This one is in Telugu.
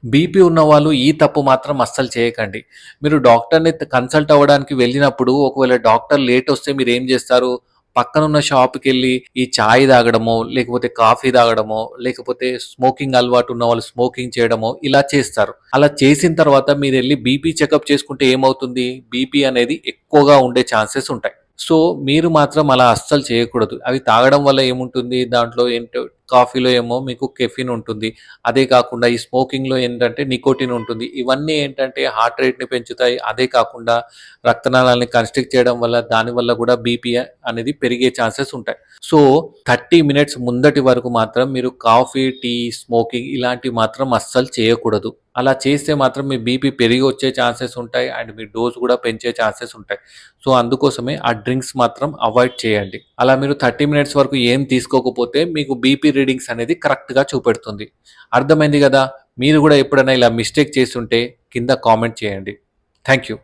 బీపీ ఉన్నవాళ్ళు ఈ తప్పు మాత్రం అస్సలు చేయకండి. మీరు డాక్టర్‌ని కన్సల్ట్ అవ్వడానికి వెళ్ళినప్పుడు ఒకవేళ డాక్టర్ లేట్ వస్తే మీరేం జేస్తారు? పక్కనున్న షాప్‌కెళ్ళి ఈ చాయ్ తాగడమో, లేకపోతే కాఫీ తాగడమో, లేకపోతే స్మోకింగ్ అలవాటు ఉన్నవాళ్ళు స్మోకింగ్ చేయడమో ఇలా చేస్తారు. అలా చేసిన తర్వాత మీరెళ్లి బీపీ చెకప్ చేసుకుంటే ఏమవుతుంది? బీపీ అనేది ఎక్కువగా ఉండే ఛాన్సెస్ ఉంటాయి. సో, మీరు మాత్రం అలా అస్సలు చేయకూడదు. అవి తాగడం వల్ల ఏముంటుంది? దాంట్లో ఏంటో కాఫీలో ఏమో మీకు కెఫెన్ ఉంటుంది. అదే కాకుండా ఈ స్మోకింగ్‌లో ఏంటంటే నికోటిన్ ఉంటుంది. ఇవన్నీ ఏంటంటే హార్ట్ రేట్‌ని పెంచుతాయి. అదే కాకుండా రక్తనాళాల్ని కన్‌స్ట్రిక్ట్ చేయడం వల్ల దానివల్ల కూడా బీపీ అనేది పెరిగే ఛాన్సెస్ ఉంటాయి. సో, 30 మినిట్స్ ముందటి వరకు మాత్రం మీరు కాఫీ, టీ, స్మోకింగ్ ఇలాంటివి మాత్రం అస్సలు చేయకూడదు. అలా చేస్తే మాత్రం మీ బీపీ పెరిగి వచ్చే ఛాన్సెస్ ఉంటాయి. అండ్ మీ డోస్ కూడా పెంచే ఛాన్సెస్ ఉంటాయి. సో, అందుకోసమే ఆ డ్రింక్స్ మాత్రం అవాయిడ్ చేయండి. అలా మీరు 30 మినిట్స్ వరకు ఏం తీసుకోకపోతే మీకు బీపీ రీడింగ్స్ అనేది కరెక్ట్‌గా చూపెడుతుంది. అర్థమైంది గదా! మీరు గూడా ఎప్పుడైనా ఇలా మిస్టేక్ చేసుంటే కింద కామెంట్ చేయండి. Thank you.